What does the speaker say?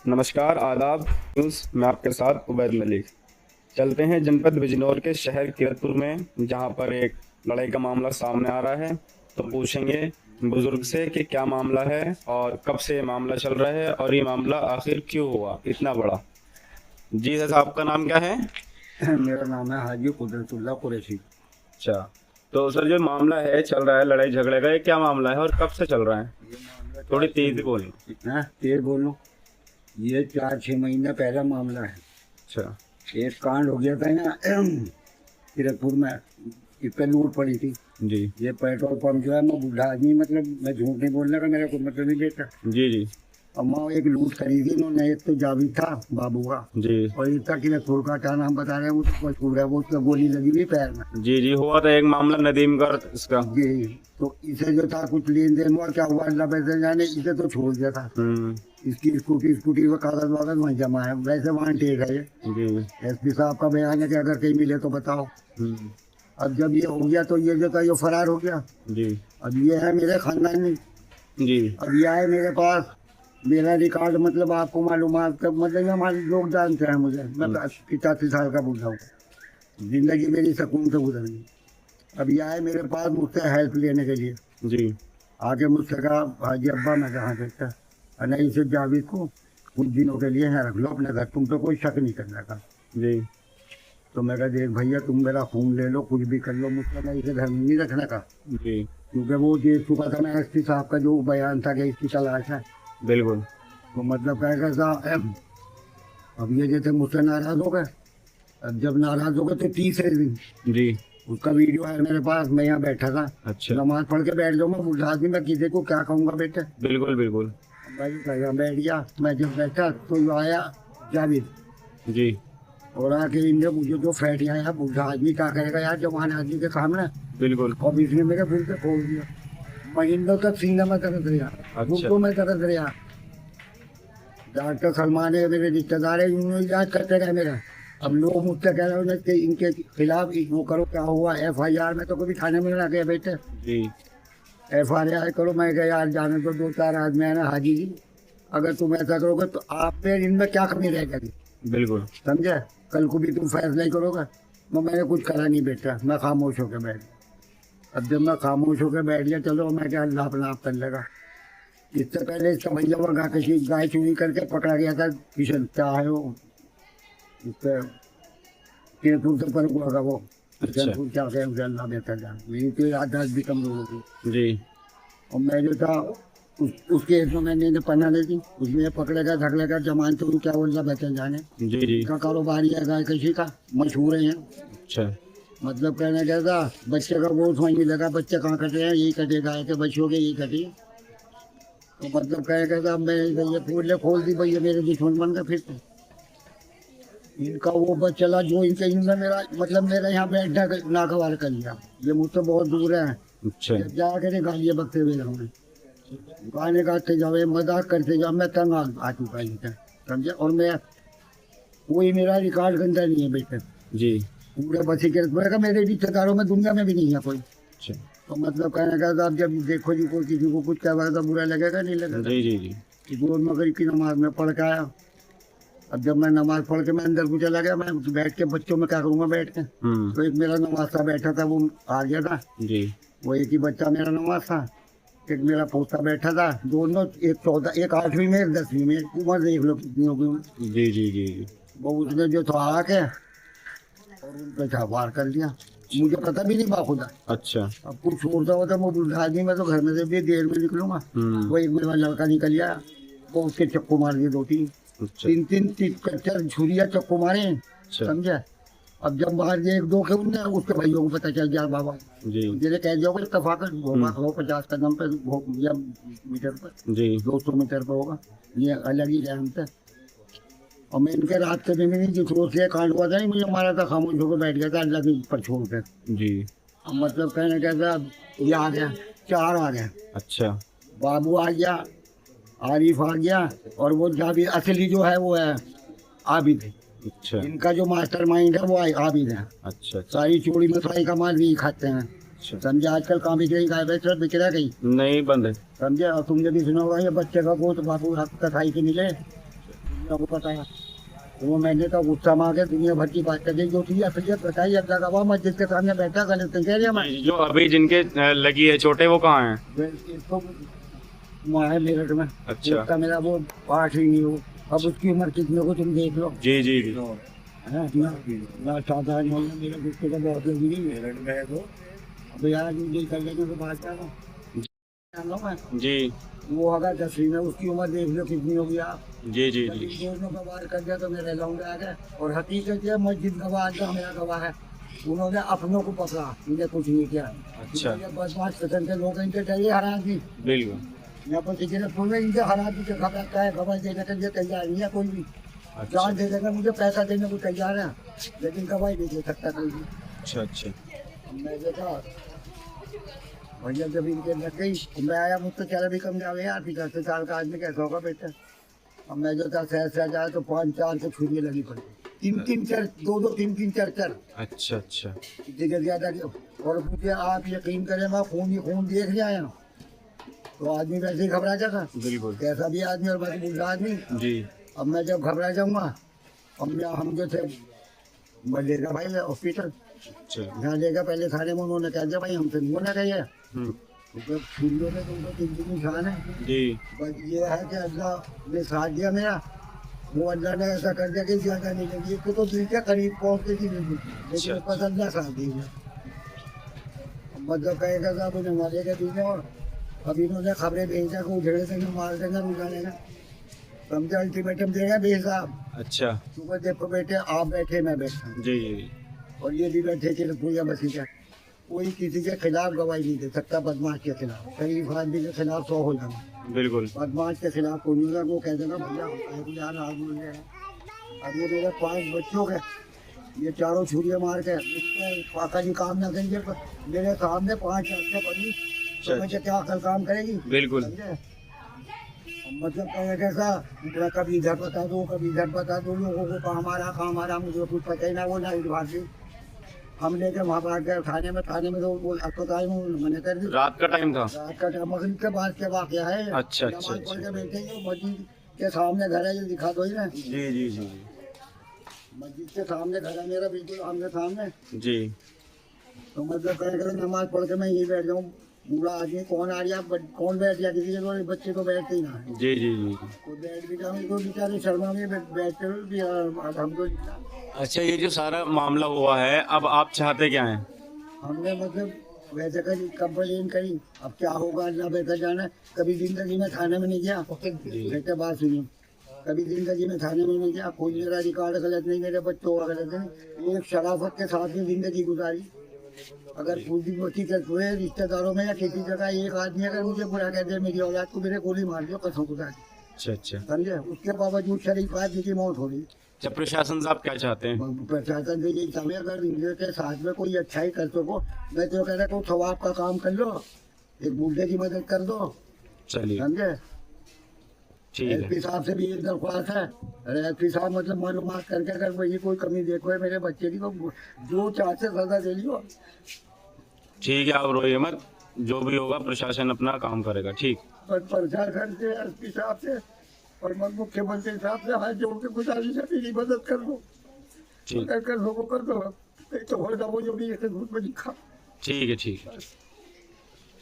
नमस्कार, आदाब। न्यूज़ में आपके साथ उबैद मलिक। चलते हैं जनपद बिजनौर के शहर किरतपुर में, जहां पर एक लड़ाई का मामला सामने आ रहा है। तो पूछेंगे बुजुर्ग से कि क्या मामला है और कब से ये मामला चल रहा है और ये मामला आखिर क्यों हुआ इतना बड़ा। जी सर, आपका नाम क्या है? मेरा नाम है हाजी कुदरतुल्लाह कुरैशी। अच्छा, तो सर जो मामला है चल रहा है लड़ाई झगड़े का, ये क्या मामला है और कब से चल रहा है? ये मामला थोड़ी तेज बोलें। हाँ तेज बोलो। ये 4-6 महीना पहला मामला है। अच्छा। एक कांड हो गया था ना किरतपुर में। इस पे लूट पड़ी थी। जी ये पेट्रोल पंप जो है, मैं बूढ़ा आदमी, मतलब मैं झूठ नहीं बोलने का मेरा कोई मतलब नहीं देता। जी जी अम्मा एक लूट करी थी इन्होंने। एक तो जावेद था बाबू का, जी और एक था किरतपुर का, क्या नाम बता रहे हैं वो तो मशहूर है, वो उसका गोली लगी हुई पैर में। जी जी, हुआ था एक मामला नदीम का इसका। जी। तो इसे जो था कुछ लेन देन हुआ, क्या हुआ अल्लाह पैसे जाने, इसे तो छोड़ दिया था। हम्म। इसकी स्कूटी में कागज वागज वहीं जमा है, वैसे वांटेड है ये। जी। एसपी साहब का बयान है कि अगर कहीं मिले तो बताओ। हम्म। अब जब ये हो गया तो ये जो था ये फरार हो गया। जी अब ये है मेरे खानदान में। जी अब ये आए मेरे पास, मेरा रिकॉर्ड मतलब आपको मालूमात का मतलब ये हमारे लोग जानते हैं मुझे। मैं 85 साल का बूढ़ा हूँ, जिंदगी मेरी सुकून से गुजर गई। अब ये आए मेरे पास मुझसे हेल्प लेने के लिए। जी आगे मुझसे कहा हाजी अब्बा मैं कहाँ देखता नहीं, इसे जावेद को कुछ दिनों के लिए यहाँ रख लो अपने घर, तुम तो कोई शक नहीं करने का। जी तो मैं कहा देख भैया तुम मेरा खून ले लो, कुछ भी कर लो, मुझसे मैं इसे घर में नहीं रखने का। जी क्योंकि वो देख चुका था मैं एसपी साहब का जो बयान था कि इसकी तलाश है। बिल्कुल। तो मतलब कहेगा साहब अब ये जैसे मुझसे नाराज हो गए। अब जब नाराज हो गए तो तीसरे दिन जी। उसका वीडियो है मेरे पास। मैं यहाँ बैठा था, अच्छा। नमाज पढ़ के बैठ जाऊँ, मैं बूढ़ा आदमी, मैं किसी को क्या कहूँगा बेटे। बिल्कुल बिल्कुल। भाई यहाँ बैठ गया। मैं जब बैठा तो ये आया जावेद, जी और आके इनने मुझे जो फैट आया, बूढ़ा आदमी क्या करेगा यार जवान आदमी के सामने। बिल्कुल। और इसने मेरे फिर से खोल दिया। महीनों तक सीने में दर्द रहा, घुटनों में दर्द रहा। डॉक्टर सलमान है, मेरे रिश्तेदार है, यूं इलाज करते रहे मेरा। अब लोग मुझसे कह रहे हैं कि इनके खिलाफ वो करो, क्या हुआ FIR में तो कभी थाने में ना गए बेटे। जी FIR करो। मैं कहा यार जाने तो 2-4 आदमी है ना हाजी जी, अगर तुम ऐसा करोगे तो आप पे इनमें क्या कमी रह जाएगी, बिल्कुल। समझे। कल को भी तुम फैसला ही करोगे। तो मैंने कुछ करा नहीं बेटा, मैं खामोश होकर बैठ गया। अब जब मैं खामोश होकर बैठ गया, चलो मैं क्या अल्लाह अपना आप कर लेगा। इससे पहले इसका भैया वो गाय चुनी करके पकड़ा गया था किशन, क्या है वो, इससे किरतपुर से पर हुआ था वो। अच्छा। किशनपुर क्या कहें उसे, अल्लाह बेहतर जान, मेरी तो याददाश्त भी कमजोर हो गई। जी और मैं जो था उसके इसमें मैंने पन्ना दी थी, उसमें पकड़ेगा झगड़ेगा जमान तो क्या बोल रहा बेचन जाने जी जी। का कारोबारी है, गाय कृषि का मशहूर है। अच्छा। मतलब कहने क्या था, बच्चे का गोश्त वहीं मिलेगा, बच्चे कहाँ कटे हैं, यही कटे, गाय के बच्चों के यही कटे। तो मतलब कहने क्या था, मैं भैया खोल दी भैया, मेरे दुश्मन बन गए फिर से। इनका वो बस चला जो इनके इनने मेरा मतलब मेरा यहाँ बैठना नागवार कर लिया। ये मुझसे बहुत दूर है। अच्छा। जब जाकर गालियाँ बकते हुए रहूँ, गाने गाते जाओ, मजाक करते जाओ, मैं तंग आ चुका इनसे, समझे। और मैं कोई मेरा रिकॉर्ड गंदा नहीं है बेटे। जी। पूरे बच्चे के मेरे रिश्तेदारों में दुनिया में भी नहीं है कोई। अच्छा। तो मतलब कहने का था, अब जब देखो जी कोई किसी को कुछ कहवा तो बुरा लगेगा नहीं लगेगा। जी जी जी। रोज मगरिब की नमाज में पढ़ के आया। अब जब मैं नमाज पढ़ के मैं अंदर को चला गया, मैं बैठ के बच्चों में क्या करूँगा बैठ के। तो एक मेरा नमाज़ा बैठा था, वो आ गया था। जी। वो एक ही बच्चा मेरा नमाज था, एक मेरा पोता बैठा था, दोनों, एक 14, एक 8वीं में, एक 10वीं में, उम्र देख लो कितनी हो गई। जी जी जी। वो उसने जो था आके और उन पे वार कर दिया, मुझे पता भी नहीं बाखुदा। अच्छा। अब कुछ छोड़ता होता वो बुढ़ा आदमी, मैं तो घर में से भी देर में निकलूंगा। वो एक मेरा लड़का निकल गया, वो उसके चक्कू मार दिए 2-3, अच्छा। 3 कच्चर छुरिया चक्कू मारे, अच्छा। समझे। अब जब बाहर जे 1-2 के उनने उसके भाइयों को पता चल गया बाबा जी जैसे कह जाओगे इतफाक हो 50 कदम पे या मीटर पर, जी 200 मीटर पर होगा, ये अलग ही है हमसे। और मैं इनके रात के दिन नहीं, जिस रोज से कांड हुआ था नहीं, मुझे मारा था, खामोश होकर बैठ गया था अल्लाह के ऊपर छोड़ कर। जी। अब मतलब कहने का था, ये आ गया, 4 आ गए। अच्छा। बाबू आ गया, आरिफ आ गया, और वो जाबिद असली जो है वो है आबिद। अच्छा। इनका जो मास्टरमाइंड है वो आबिद है। अच्छा। सारी चोरी मसाई का माल भी खाते हैं, अच्छा। समझे। आजकल कहाँ बिक रही गाय भैंस, बिक रहा कहीं, नहीं बंद है। समझे। और तुमने भी सुना होगा ये बच्चे का गोश्त बाबू कसाई के मिले, अपने को पता है। वो मैंने तो गुस्सा में आ गया, दुनिया भर की बात कर दी जो थी असलियत बताई। अब गवाह मस्जिद के सामने बैठा गलत कह रही मैं। जो अभी जिनके लगी है चोटें वो कहाँ हैं? इसको वहाँ है मेरठ में। अच्छा। उसका मेरा वो पाठ ही नहीं हो। अब उसकी उम्र कितनी हो तुम देख लो। जी जी जी। ना चाहता नहीं मेरे गुस्से का बहुत लगी मेरठ में है तो अब यार मुझे कर लेने के बाद क्या जी वो अगर 10वीं में उसकी उम्र देख लो कितनी होगी आप। जी जी जी। दोनों का वार कर दिया तो मेरे लौंडे आ गए। और हकीकत ये मस्जिद गवाह आज का मेरा गवाह है। उन्होंने अपनों को पकड़ा, मुझे कुछ नहीं किया। अच्छा। बस 5 पसंद के लोग इनके चाहिए हर आदमी। बिल्कुल। यहाँ पर पूरे इनके हर आदमी से खबर का है, गवाह देने के लिए तैयार नहीं है कोई भी। जान दे देगा, मुझे पैसा देने को तैयार है, लेकिन गवाही नहीं दे सकता कोई भी। अच्छा अच्छा। मैं देखा भैया जब इनके लग गई मैं आया, मुझसे चल भी कम जावे यार, 10 साल का आदमी कैसा होगा बेटा। अब मैं जो था शहर से जाए तो 5-4 के छुरियाँ लगी पड़ी, 3-3 4 2-2 3-3 4-4। अच्छा अच्छा। जगह ज्यादा और मुझे आप यकीन करें मैं खून ही खून देख लिया आया तो आदमी वैसे ही घबरा जाता। बिल्कुल। कैसा भी आदमी और बाकी बुढ़ा आदमी जी। अब मैं जब घबरा जाऊंगा हम जो थे मैं लेगा भाई हॉस्पिटल अच्छा। यहाँ लेगा। पहले थाने में उन्होंने कह दिया भाई हमसे नहीं होना चाहिए, छुरियों में तुमको 3 निशान है। जी। बस ये है कि अल्लाह ने साथ दिया मेरा, वो अल्लाह ने ऐसा कर दिया कि ज्यादा नहीं लगी, इसको तो दिल के करीब पहुँचते थी लेकिन बस अल्लाह साथ दी। मतलब कहेगा साहब उन्हें मारे के दिन और अब इन्होंने खबरें भेजा को उजड़े से मार देगा रुझा देगा, समझा अल्टीमेटम देगा भाई साहब। अच्छा। सुबह देखो बेटे आप बैठे मैं बैठा जी जी। और ये भी बैठे कि पूजा बसी का कोई किसी के खिलाफ गवाही नहीं दे सकता। बदमाश के खिलाफ शरीफ आदमी के खिलाफ 100 हो जाना। बिल्कुल। बदमाश के खिलाफ कोई नहीं होगा। वो कह देगा भैया यार आग मिल गया। अब ये मेरे 5 बच्चों के ये चारों छुरियाँ मार के पाका जी काम ना करेंगे मेरे सामने 5 रस्ते पड़ी तो मुझे क्या अकल काम करेगी। बिल्कुल। मतलब कैसा मैं कभी इधर बता दो कभी इधर बता दो, लोगों को कहाँ मारा मुझे कुछ पता ही ना। वो ना भागी हम लेके वहाँ भाग गए थाने में तो वो अस्पताल में मैंने कर दी। रात का टाइम था? रात का टाइम मगरिब के बाद के वाक़या है। अच्छा अच्छा। नमाज पढ़ के बैठे मस्जिद के सामने घर है, ये दिखा दो ही ना। जी जी जी। मस्जिद के सामने घर है मेरा, बिल्कुल आमने सामने। जी। तो मतलब कह नमाज पढ़ के मैं यही बैठ जाऊँ। बूढ़ा आदमी कौन आ रहा कौन बैठ गया किसी के बच्चे तो बैठते ही ना। जी जी जी। कोई बैठ भी जाऊँ तो बेचारे शर्मा में बैठते भी हमको। अच्छा, ये जो सारा मामला हुआ है अब आप चाहते क्या हैं? हमने मतलब वैसे करी कंप्लेन करी, अब क्या होगा अल्लाह बेहतर जाने। कभी जिंदगी में थाने में नहीं गया, बेटे बात सुनिए, कभी जिंदगी में थाने में नहीं गया, कोई मेरा रिकॉर्ड गलत नहीं, मेरे बच्चों का गलत नहीं, एक शराफत के साथ में जिंदगी गुजारी। अगर पूरी बच्ची के हुए रिश्तेदारों में या किसी जगह एक आदमी अगर मुझे बुरा कह दे मेरी औलाद को मेरे गोली मार दियो कसम खुदा की। अच्छा अच्छा। समझे, उसके बावजूद शरीफ आदमी की मौत हो रही। जब प्रशासन साहब क्या चाहते हैं? प्रशासन से यही समय अगर इंडिया के साथ में कोई अच्छाई कर सको, मैं तो कह रहा हूँ सवाब का काम कर लो, एक बूढ़े की मदद कर दो। चलिए समझे, ठीक है। एसपी साहब से भी एक दरख्वास्त है। अरे एसपी साहब मतलब मालूमात करके अगर वही कोई कमी देखो है मेरे बच्चे की तो जो चाहते सजा दे लियो। ठीक है, आप रोइए मत, जो भी होगा प्रशासन अपना काम करेगा। ठीक। प्रशासन से एसपी साहब से और मुख्यमंत्री साहब से हाथ जोड़ के गुजारिश है मेरी मदद कर दो। ठीक कर दो नहीं तो होगा वो जो भी एक में दिखा। ठीक है। ठीक है।